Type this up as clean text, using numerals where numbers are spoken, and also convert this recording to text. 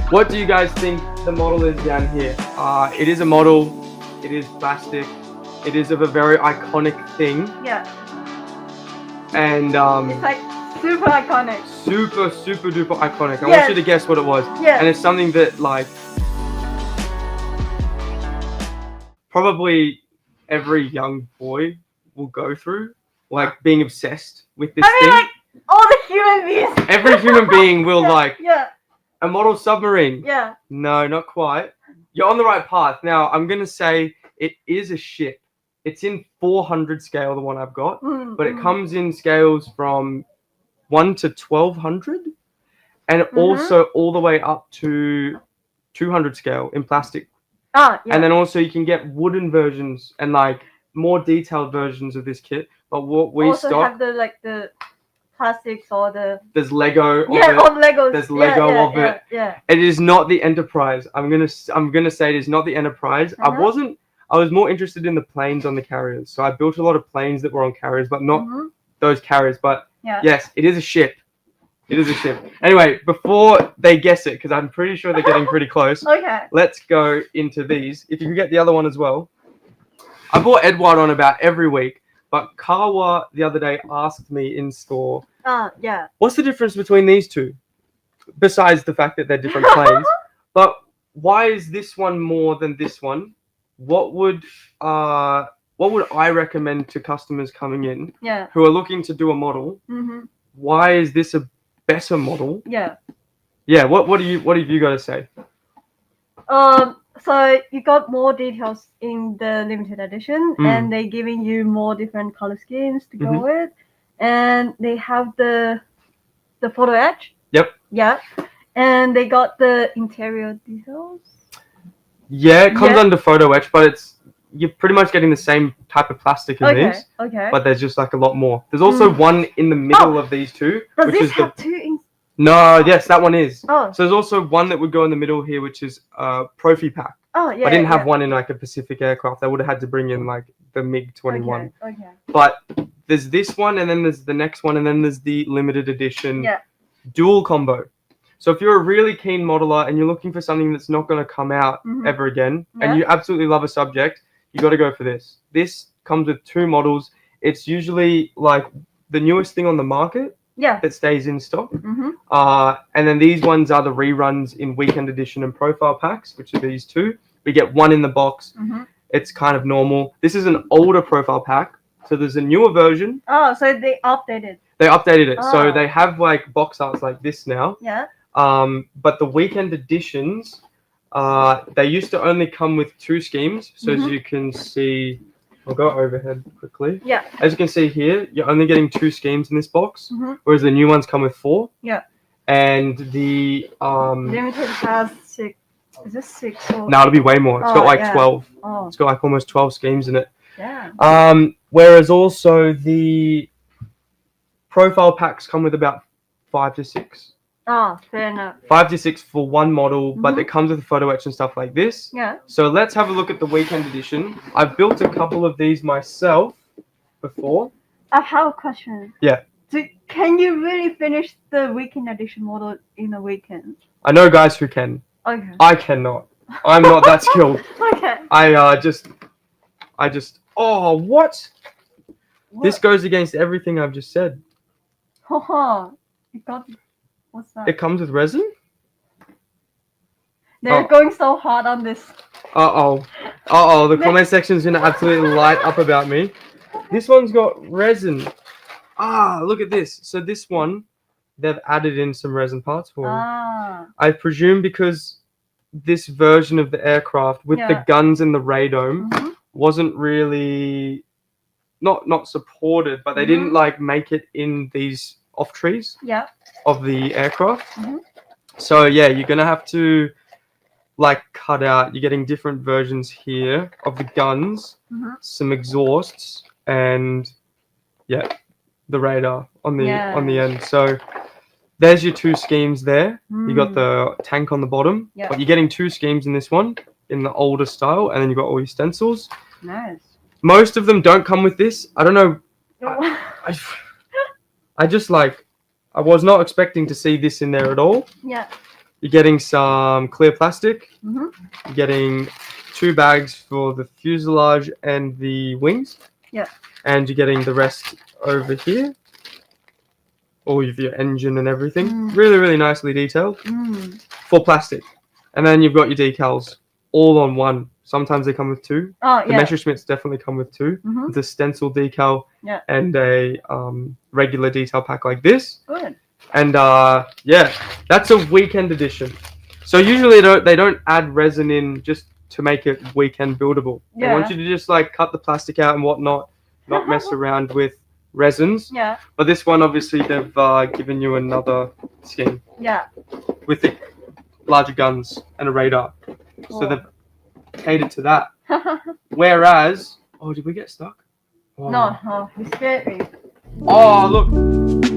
What do you guys think the model is down here? It is a model. It is plastic. It is of a very iconic thing. Yeah. And it's like super iconic. Super duper iconic. I want you to guess what it was. Yeah. And it's something that like probably every young boy will go through, like being obsessed with this thing. Like all the human beings. Every human being will like. Yeah. A model submarine. Yeah. No, not quite. You're on the right path. Now, I'm going to say it is a ship. It's in 400 scale, the one I've got. But it comes in scales from 1 to 1200. And also all the way up to 200 scale in plastic. Oh, yeah. And then also you can get wooden versions and like more detailed versions of this kit. But what we also stock... have the plastics or the... There's Lego of it. Of Legos. There's Lego of it. Yeah. It is not the Enterprise. I'm gonna say it is not the Enterprise. I was more interested in the planes on the carriers. So I built a lot of planes that were on carriers, but not those carriers. But yes, it is a ship. It is a ship. Anyway, before they guess it, because I'm pretty sure they're getting pretty close. Okay. Let's go into these. If you can get the other one as well. I bought Eduard on about every week. But Kawa the other day asked me in store, what's the difference between these two? Besides the fact that they're different planes. But why is this one more than this one? What would I recommend to customers coming in who are looking to do a model? Why is this a better model? Yeah, what have you got to say? So you got more details in the limited edition, and they're giving you more different color schemes to go with, and they have the photo-etch. Yep. Yeah, and they got the interior details. Yeah, it comes under photo-etch, but you're pretty much getting the same type of plastic in these. Okay. But there's just like a lot more. There's also one in the middle of these two. Does which this is have two? No, yes, that one is. Oh. So there's also one that would go in the middle here, which is Profi Pack. Oh, yeah. I didn't have one in like a Pacific aircraft. I would have had to bring in like the MiG-21. Okay. But there's this one, and then there's the next one, and then there's the limited edition dual combo. So if you're a really keen modeler and you're looking for something that's not going to come out ever again, and you absolutely love a subject, you got to go for this. This comes with two models. It's usually like the newest thing on the market. That stays in stock. And then these ones are the reruns in weekend edition and profile packs, which are these two. We get one in the box. It's kind of normal. This is an older profile pack. So there's a newer version. Oh, so they updated. They updated it. So they have like box arts like this now. Yeah. But the weekend editions, they used to only come with two schemes. So as you can see, I'll go overhead quickly. Yeah. As you can see here, you're only getting two schemes in this box, whereas the new ones come with four. Yeah. And the limited has 6. Is this 6 or? No, it'll be way more. It's got like 12. Oh. It's got like almost 12 schemes in it. Yeah. Whereas also the profile packs come with about 5 to 6. Oh, fair enough. 5 to 6 for one model, but it comes with photo etch and stuff like this. Yeah. So let's have a look at the weekend edition. I've built a couple of these myself before. I have a question. Yeah. So can you really finish the weekend edition model in a weekend? I know guys who can. Okay. I cannot. I'm not that skilled. Okay. I just. Oh, what? This goes against everything I've just said. Haha. You got. What's that? It comes with resin? They're going so hard on this. Uh-oh. The comment section's going to absolutely light up about me. This one's got resin. Look at this. So this one, they've added in some resin parts for me. I presume because this version of the aircraft with the guns and the radome wasn't really... Not supported, but they didn't like make it in these off trees of the aircraft. So yeah, you're gonna have to like cut out. You're getting different versions here of the guns, some exhausts, and the radar on the end. So there's your two schemes there. You got the tank on the bottom, but you're getting two schemes in this one in the older style, and then you got all your stencils. Nice. Most of them don't come with this. I don't know. I just like, I was not expecting to see this in there at all. Yeah. You're getting some clear plastic. Mhm. You're getting 2 bags for the fuselage and the wings. Yeah. And you're getting the rest over here. All of your engine and everything. Really, really nicely detailed. For plastic. And then you've got your decals all on one. Sometimes they come with 2. Oh, The yeah. Messerschmitts definitely come with 2. Mhm. The stencil decal Yeah. and a regular detail pack like this. Good. And yeah, that's a weekend edition. So usually they don't add resin in just to make it weekend buildable. They want Yeah. you to just like cut the plastic out and whatnot, not mess around with resins. Yeah. But this one, obviously, they've given you another skin Yeah. with the larger guns and a radar. So Cool. they've catered to that. Whereas, oh, did we get stuck? Oh. No, you scared me. Oh, look.